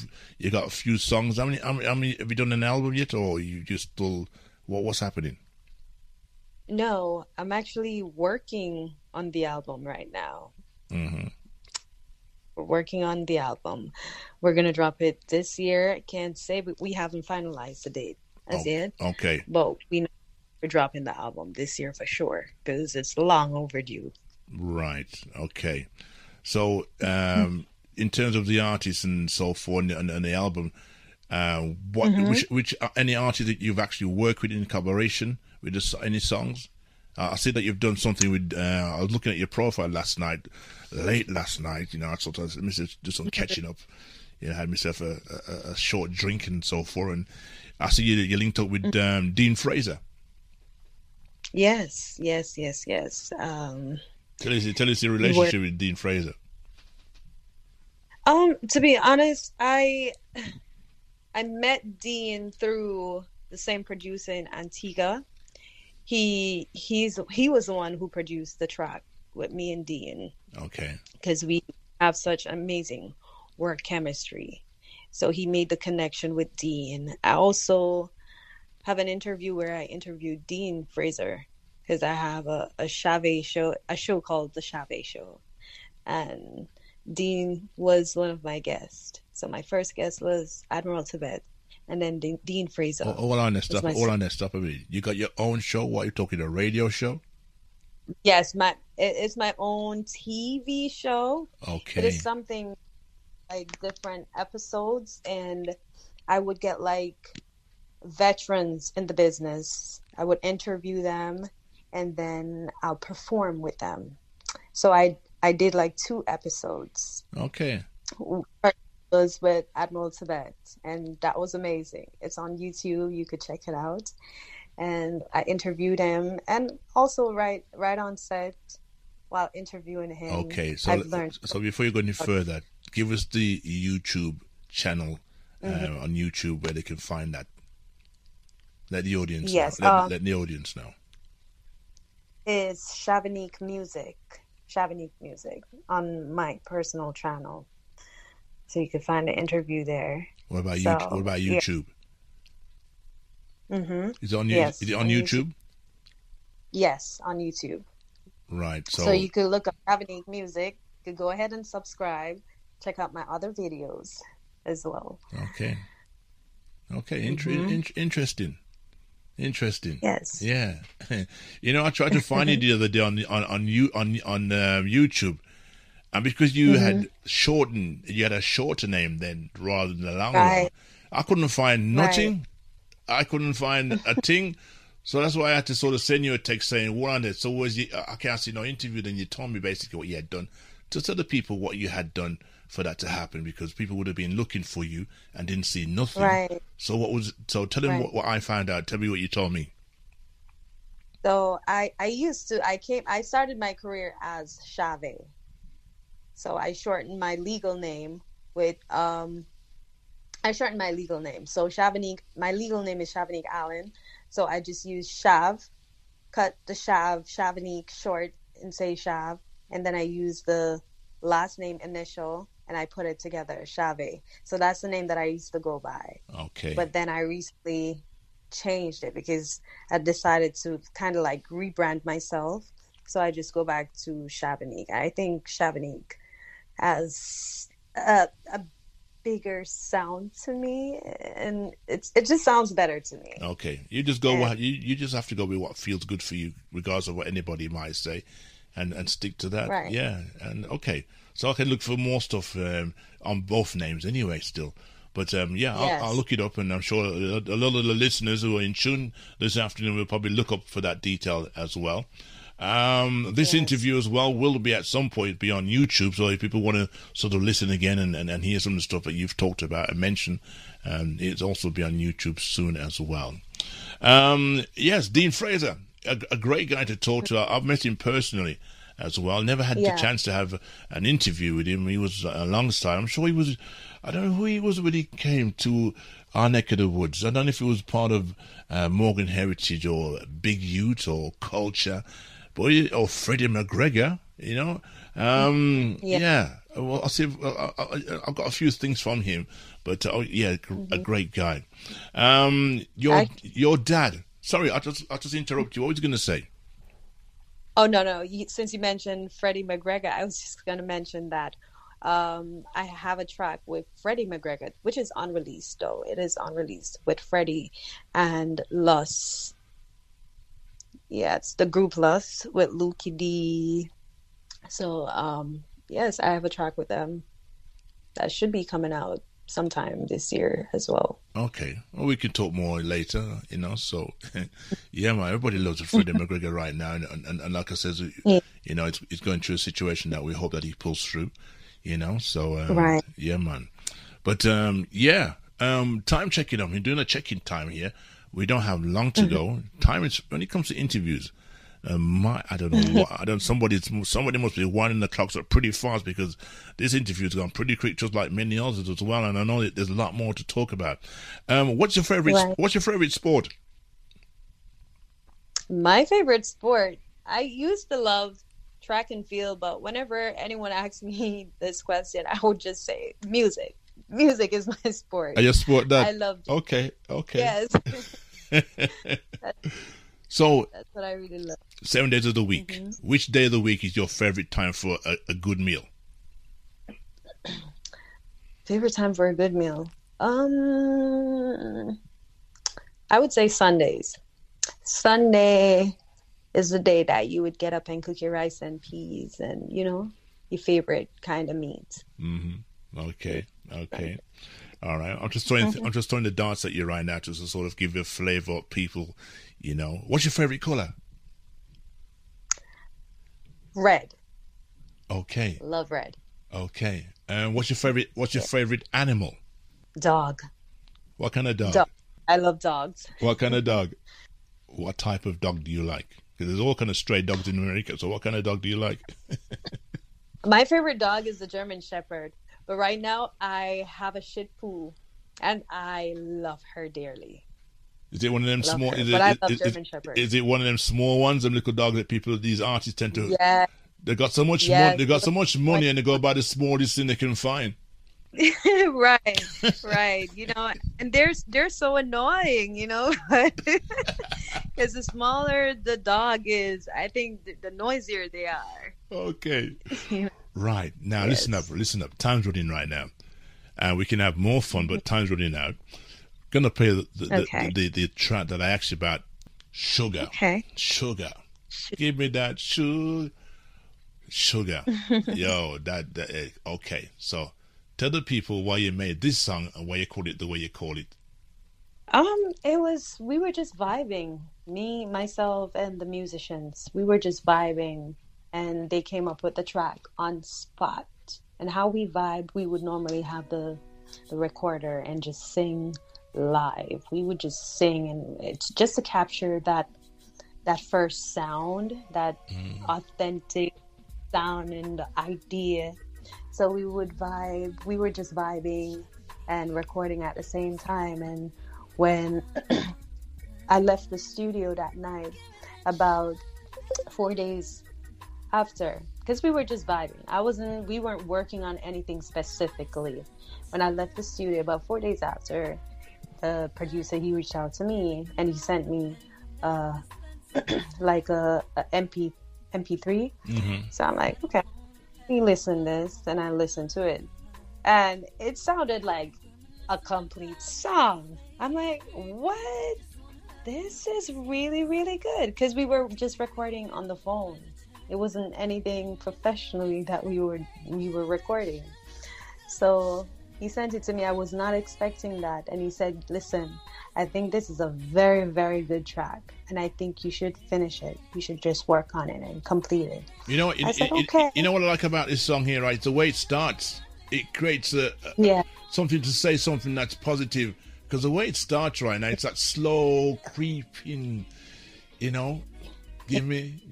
got a few songs? How many have you done an album yet, or you just still what's happening? No, I'm actually working on the album right now. We're working on the album. We're gonna drop it this year. I can't say, but we haven't finalized the date as yet. Okay. But we know we're dropping the album this year for sure because it's long overdue. Right. Okay. So, in terms of the artists and so forth and the album, which any artists that you've actually worked with in collaboration with any songs? I see that you've done something with. I was looking at your profile late last night. I sort of do some catching up. I had myself a short drink and so forth, and I see you linked up with Dean Fraser. Yes. Tell us your relationship with Dean Fraser. To be honest, I met Dean through the same producer in Antigua. He was the one who produced the track with me and Dean. Okay. Because we have such amazing work chemistry. So he made the connection with Dean. I also have an interview where I interviewed Dean Fraser because I have a show called The Chavez Show. And Dean was one of my guests. So my first guest was Admiral Tibet. And then Dean Fraser. Hold on there, stop a minute. You got your own show? What, you're talking, a radio show? Yes, it's my own TV show. Okay. It is something like different episodes, and I would get like veterans in the business. I would interview them, and then I'll perform with them. So I did like 2 episodes. Okay. Was with Admiral Tibet, and that was amazing. It's on YouTube. You could check it out. And I interviewed him, and also right on set while interviewing him. Okay, so I've learned. So before you go any further, give us the YouTube channel on YouTube where they can find that. Let the audience know. Let the audience know. It's Shavanique Music on my personal channel. So you can find the interview there. What about YouTube? What about YouTube? Yeah. Is it on Yes, Is it on YouTube? Yes, on YouTube. Right. So you could look up Shavanique Music. You could go ahead and subscribe. Check out my other videos as well. Okay. Interesting. Yes. Yeah. I tried to find you the other day on YouTube. And because you had a shorter name then rather than a longer one, I couldn't find nothing. Right. I couldn't find a thing. So that's why I had to sort of send you a text saying, what on it? So I can't see no interview. Then you told me basically what you had done to tell the people what you had done for that to happen, because people would have been looking for you and didn't see nothing. Right. So tell them what I found out. Tell me what you told me. So I started my career as Chavez. So I shortened my legal name with, So Shavanique, my legal name is Shavanique Allen. So I just use Shav, cut the Shavanique short and say Shav. And then I use the last name initial and I put it together, Shave. So that's the name that I used to go by. Okay. But then I recently changed it because I decided to kind of like rebrand myself. So I just go back to Shavanique. I think Shavanique has a bigger sound to me, and it just sounds better to me. Okay, you just go. You just have to go with what feels good for you, regardless of what anybody might say, and stick to that. Right. Yeah. And okay, so I can look for more stuff on both names anyway. Still, but Yes. I'll look it up, and I'm sure a lot of the listeners who are in tune this afternoon will probably look up for that detail as well. This interview as well will be at some point be on YouTube, so if people want to sort of listen again and hear some of the stuff that you've talked about and mentioned, it'll also be on YouTube soon as well. Yes, Dean Fraser, a great guy to talk to. I've met him personally as well. Never had the chance to have an interview with him. He was alongside. I'm sure he was. I don't know who he was when he came to our neck of the woods. I don't know if it was part of Morgan Heritage or Big Youth or Culture. Or Freddie McGregor, you know. Yeah. Well, I'll see. I've got a few things from him, but a great guy. Your dad. Sorry, I just interrupt you. What was you going to say? Oh no! Since you mentioned Freddie McGregor, I was just going to mention that I have a track with Freddie McGregor, which is unreleased, though. It is unreleased with Freddie and Lus. Yeah, it's the group Lust with Lukey D. So, yes, I have a track with them that should be coming out sometime this year as well. Okay. Well, we can talk more later, you know. So, yeah, man, everybody loves Freddie McGregor right now. And like I said, you know, it's going through a situation that we hope that he pulls through, you know. So, right. Yeah, man. But, time checking up. We're doing a check-in time here. We don't have long to go. Time is, when it comes to interviews, I don't know what, somebody must be winding the clocks up pretty fast, because this interview's gone pretty quick, just like many others as well. And I know that there's a lot more to talk about. What's your favorite sport? My favorite sport, I used to love track and field, but whenever anyone asks me this question, I would just say music. Music is my sport. Your sport that? I love it. Okay. Yes. So that's what I really love. 7 days of the week. Which day of the week is your favorite time for a good meal? Favorite time for a good meal? I would say Sundays. Sunday is the day that you would get up and cook your rice and peas and, you know, your favorite kind of meat. Okay. All right. I'm just throwing the darts at you right now just to sort of give you a flavor of people, you know. What's your favorite color? Red. Okay. Love red. Okay. And what's your favorite animal? Dog. What kind of dog? I love dogs. What kind of dog? What type of dog do you like? Because there's all kind of stray dogs in America. So what kind of dog do you like? My favorite dog is the German Shepherd. But right now, I have a Shih Tzu, and I love her dearly. Is it one of them small? I love German Shepherds. Is it one of them small ones? Them little dogs that these artists tend to. Yeah. They got so much money. They got so much money, and they go buy the smallest thing they can find. right. You know, and they're so annoying. You know, because the smaller the dog is, I think the noisier they are. Okay. Right. Now, listen up. Time's running right now. And we can have more fun, but time's running out. I'm going to play the track that I asked you about, Sugar. Okay. Sugar. Give me that sugar. Yo, okay. So, tell the people why you made this song and why you called it the way you call it. We were just vibing. Me, myself, and the musicians. We were just vibing. And they came up with the track on spot. And how we vibe, we would normally have the recorder and just sing live. We would just sing, and it's just to capture that first sound, that authentic sound and the idea. So we would vibe. We were just vibing and recording at the same time. And when I left the studio that night, about 4 days after, because we were just vibing. We weren't working on anything specifically. When I left the studio, about 4 days after, the producer, he reached out to me and he sent me like a MP3. Mm-hmm. So I'm like, okay, he listened this, and I listened to it, and it sounded like a complete song. I'm like, what? This is really, really good, because we were just recording on the phone. It wasn't anything professionally that we were recording. So he sent it to me. I was not expecting that, and he said, listen, I think this is a very, very good track, and I think you should finish it. You should just work on it and complete it. You know what? I said, okay. You know what I like about this song here, right? It's the way it starts. It creates something to say, something that's positive. Because the way it starts right now, it's that slow creeping, you know. Give me.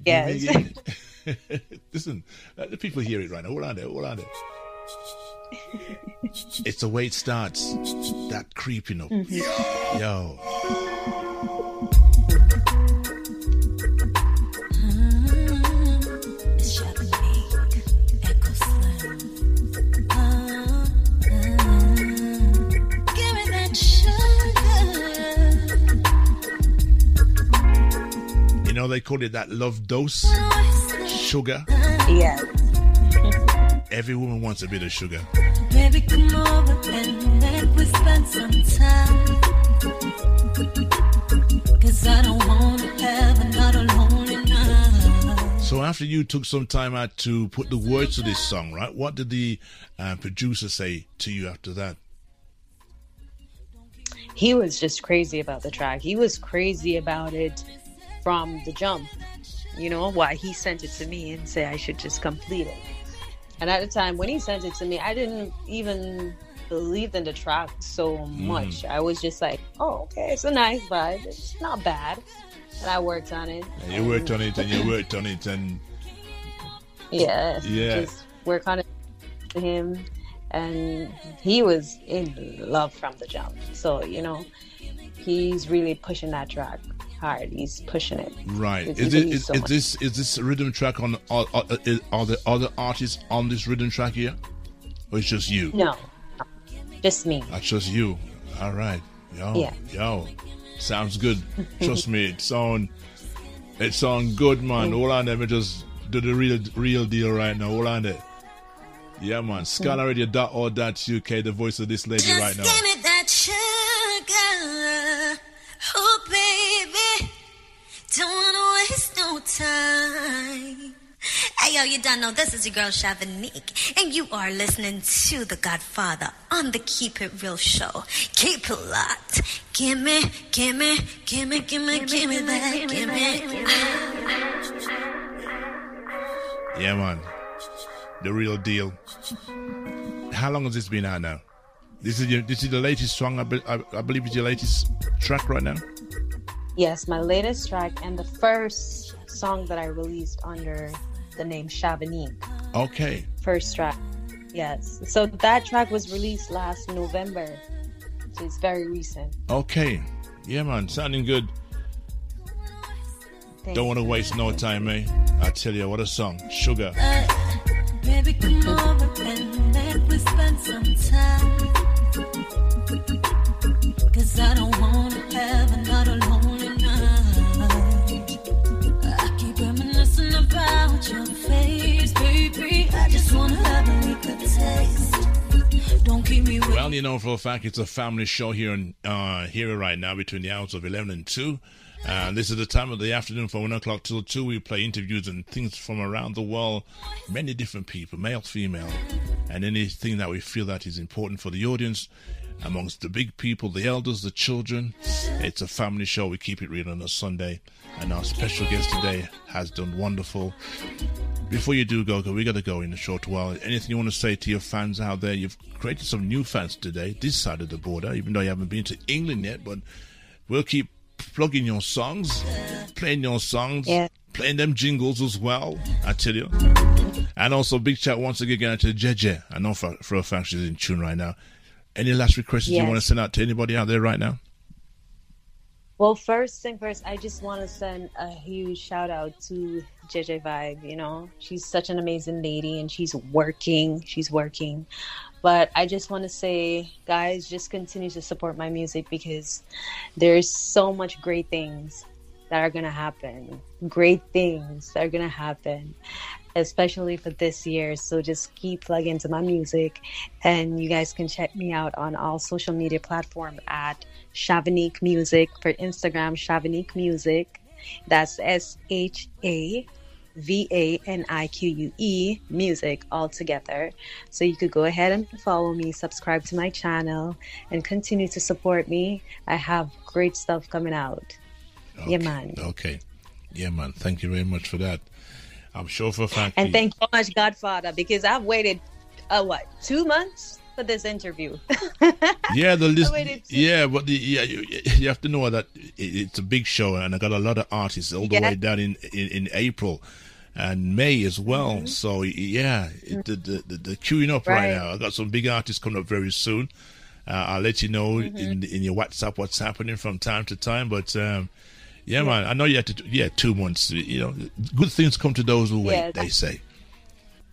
Listen, let the people hear it right now. Hold on there. It's the way it starts. That creeping up. Mm-hmm. Yo. It's Shavanique, Echo Slim. Give me that sugar. You know, they call it that love dose. Sugar. Yeah. Every woman wants a bit of sugar. Baby, come over and make we spend some time. 'Cause I don't want to have another lonely night. So after you took some time out to put the words to this song, right? What did the producer say to you after that? He was just crazy about the track. He was crazy about it from the jump. You know, why he sent it to me and said I should just complete it. And at the time when he sent it to me, I didn't even believe in the track so much. I was just like, oh, okay, it's a nice vibe. It's not bad. And I worked on it. And you worked on it and you worked on it and... Yeah. Just work on it with him. And he was in love from the jump. So, you know, he's really pushing that track hard. He's pushing it. Right. Is this rhythm track on are the other artists on this rhythm track here? Or it's just you? No. Just me. That's just you. All right. Yo. Sounds good. Trust me, it sound good, man. Hold on, let me just do the real deal right now. Hold on there. Yeah, man. SkyLineRadio.org.uk, the voice of this lady Just right now. give me that sugar. Oh, baby. Don't wanna waste no time. Hey, yo, you don't know this is your girl Shavanique, and you are listening to The Godfather on the Keep It Real show. Keep it locked. Give me that, give me. Yeah, man. The real deal. How long has this been out now? This is the latest song. I believe it's your latest track right now. Yes, my latest track and the first song that I released under the name Shavanique. Okay. First track. Yes. So that track was released last November. So it's very recent. Okay. Yeah, man. Sounding good. Don't want to waste no time, eh? I tell you, what a song. Sugar. Baby, come over and make we spend some time. 'Cause I don't want to have another lonely night. I keep reminiscing about your face, baby. I just want to have a little taste. Don't keep me waiting. Well, you know, for a fact, it's a family show here right now between the hours of 11 and 2. This is the time of the afternoon from 1 o'clock till 2. We play interviews and things from around the world. Many different people, male, female, and anything that we feel that is important for the audience. Amongst the big people, the elders, the children. It's a family show. We keep it real on a Sunday. And our special guest today has done wonderful. Before you do go, we got to go in a short while. Anything you want to say to your fans out there? You've created some new fans today, this side of the border, even though you haven't been to England yet. But we'll keep plugging your songs, playing your songs, playing them jingles as well, I tell you. And also, big shout once again to Jeje. I know for a fact she's in tune right now. Any last requests you want to send out to anybody out there right now? Well, first thing first, I just want to send a huge shout out to JJ Vibe. You know, she's such an amazing lady and she's working. She's working. But I just want to say, guys, just continue to support my music because there's so much great things that are going to happen. Great things that are going to happen, especially for this year. So just keep plugging into my music. And you guys can check me out on all social media platforms at Shavanique Music. For Instagram, Shavanique Music. That's SHAVANIQUE music all together. So you could go ahead and follow me, subscribe to my channel, and continue to support me. I have great stuff coming out. Okay. Yeah, man. Okay. Yeah, man. Thank you very much for that. I'm sure for a fact. And thank you so much, Godfather, because I've waited, 2 months for this interview. Yeah, but you have to know that it's a big show, and I got a lot of artists all the way down in April and May as well. Mm-hmm. So yeah, the queuing up right now. I got some big artists coming up very soon. I'll let you know in your WhatsApp what's happening from time to time. But yeah, man, I know you have to. 2 months. You know, good things come to those who wait. They say.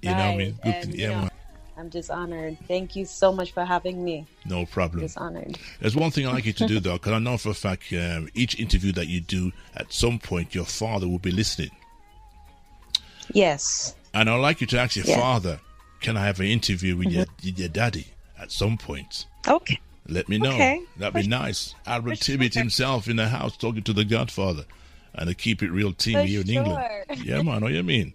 You know what I mean? Good thing, man. I'm just honored. Thank you so much for having me. No problem. Just honored. There's one thing I like you to do, though, because I know for a fact each interview that you do, at some point, your father will be listening. Yes. And I'd like you to ask your father, can I have an interview with your daddy at some point? Okay. Let me know. Okay. That'd be nice. Admiral Tibet himself in the house talking to the Godfather and a Keep It Real team here in England. Yeah, man. Know what you mean?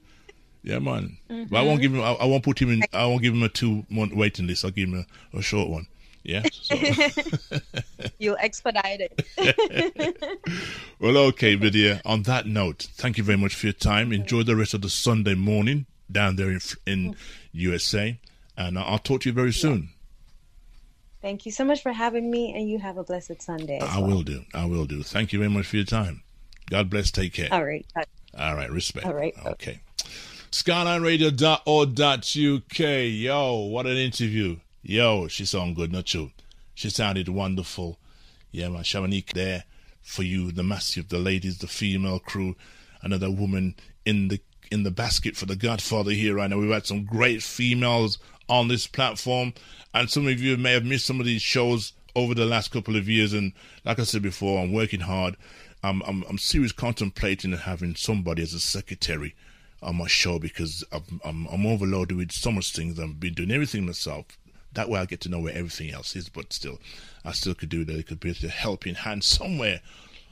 Yeah, man. Mm-hmm. But I won't give him. I won't put him in. I won't give him a 2-month waiting list. I'll give him a short one. Yeah. So. You'll expedite it. Well, okay, but yeah. On that note, thank you very much for your time. Enjoy the rest of the Sunday morning down there in USA, and I'll talk to you very soon. Thank you so much for having me, and you have a blessed Sunday. I will do. Thank you very much for your time. God bless. Take care. All right. All right. Respect. All right. Okay. SkylineRadio.org.uk. Yo, what an interview. Yo, she sounded good, not true. She sounded wonderful. Yeah, man. Shavanique there for you, the massive, the ladies, the female crew. Another woman in the basket for the Godfather here right now. We've had some great females on this platform, and some of you may have missed some of these shows over the last couple of years. And like I said before, I'm working hard. I'm seriously contemplating having somebody as a secretary on my show because I'm overloaded with so much things. I've been doing everything myself. That way I get to know where everything else is, but still, I still could do that. It could be a helping hand somewhere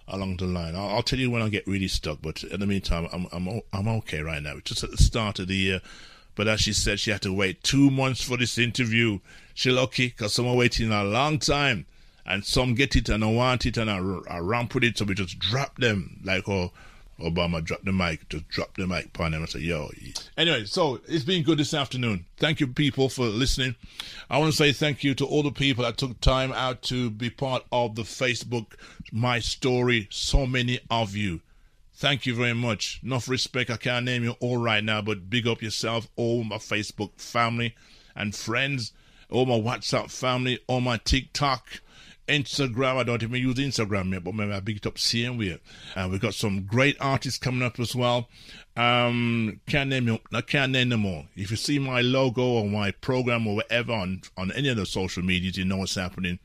along the line. I'll tell you when I get really stuck, but in the meantime, I'm okay right now. It's just at the start of the year. But as she said, she had to wait 2 months for this interview. She's lucky because some are waiting a long time. And some get it and I want it and I ramp with it. So we just drop them like Obama dropped the mic. Just drop the mic upon them and say, yo. Anyway, so it's been good this afternoon. Thank you, people, for listening. I want to say thank you to all the people that took time out to be part of the Facebook My Story. So many of you. Thank you very much. Enough respect. I can't name you all right now, but big up yourself, all my Facebook family and friends, all my WhatsApp family, all my TikTok, Instagram. I don't even use Instagram yet, but maybe I big it up same way. We've got some great artists coming up as well. Can't name them all. If you see my logo or my program or whatever on any of the social medias, you know what's happening.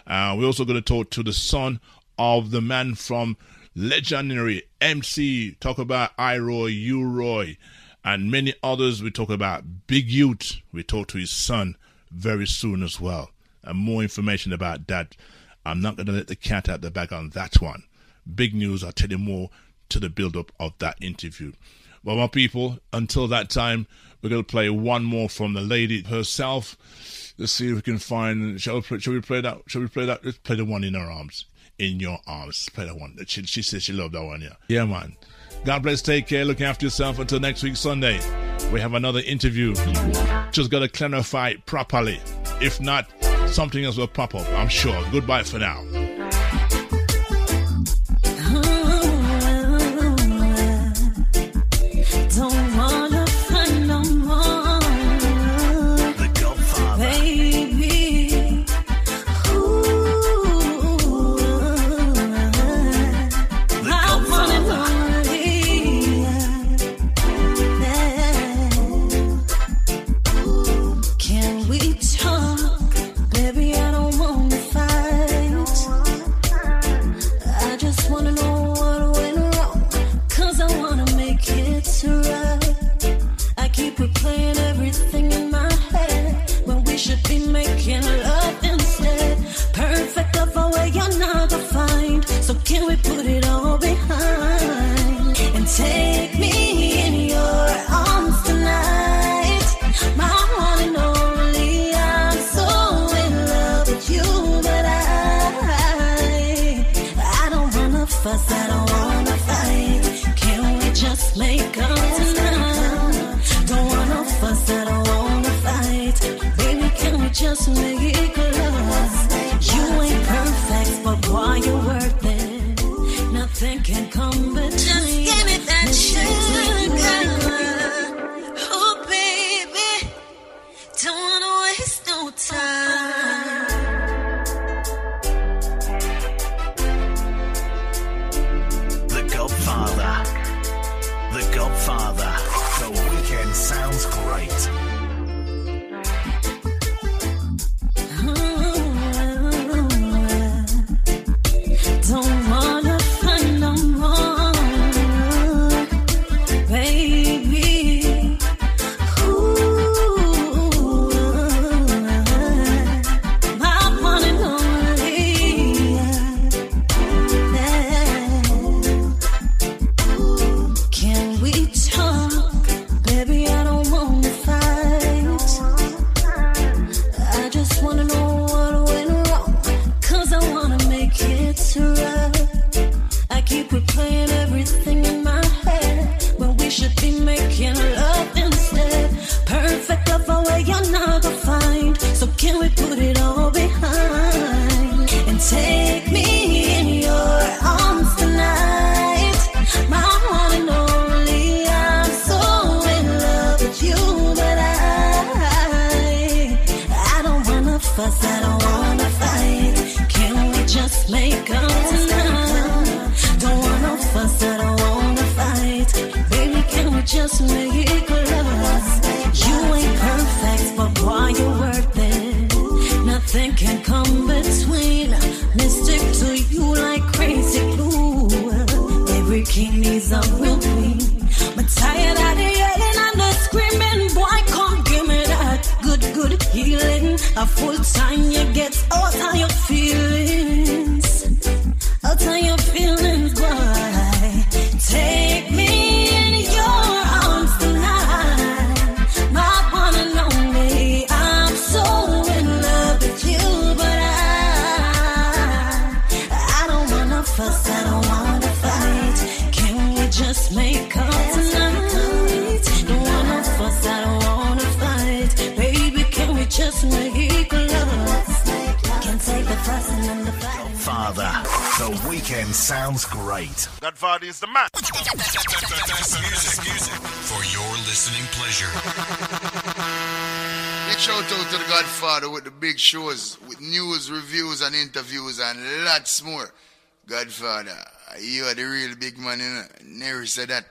We're also going to talk to the son of the man from legendary MC, talk about Iroy, Uroy, and many others. We talk about Big Youth. We talk to his son very soon as well. And more information about that. I'm not going to let the cat out the bag on that one. Big news. I'll tell you more to the build-up of that interview. Well, my people, until that time, we're going to play one more from the lady herself. Let's see if we can find... Shall we play that? Let's play the one in her arms. In your arms. Play that one. She says she loved that one, yeah. Yeah, man. God bless. Take care. Look after yourself until next week, Sunday. We have another interview. Just got to clarify it properly. If not, something else will pop up, I'm sure. Goodbye for now. Don't wanna find no more. The Godfather. Baby. Ooh. wanna fuss, I don't wanna fight. Can we just make up tonight? Don't wanna fuss, I don't wanna fight. Baby, can we just make love? You ain't perfect, but boy, you're worth it. Nothing can come between. Just give me that sugar. Oh, baby, don't wanna waste no time. The Godfather. The Godfather. The weekend sounds great. Don't wanna find no more, baby. Ooh, my one and only. Yeah. Can we talk, baby? I don't wanna fight. I just wanna know what went wrong, 'cause I wanna make it right. I keep replaying everything in my head when we should be making love instead. Perfect love away you're not gonna find. So can we put it all behind and take me in your arms tonight? My one and only, I'm so in love with you, but I don't wanna fuss, I don't wanna fight. Can we just make up tonight? Don't wanna fuss, I don't wanna fight. Baby, can we just make love? You ain't perfect, but boy, you're worth it. Nothing can come between. Me stick to you like crazy glue. Every king needs a real queen. I'm tired of the yelling and the screaming. Boy, come give me that good healing. A full time you get out of your feelings. Out of your feelings, boy. Take me in your arms tonight. My one and only. I'm so in love with you, but I don't wanna fuss, I don't wanna fight. Can we just make up tonight? Don't wanna fuss, I don't wanna fight. Baby, can we just make love? Can't take the fussing and the fighting. Godfather. The weekend sounds great. Godfather is the man. Best music for your listening pleasure. Big shout out to the Godfather with the big shows, with news, reviews, and interviews, and lots more. Godfather, you are the real big man, you know. Never said that.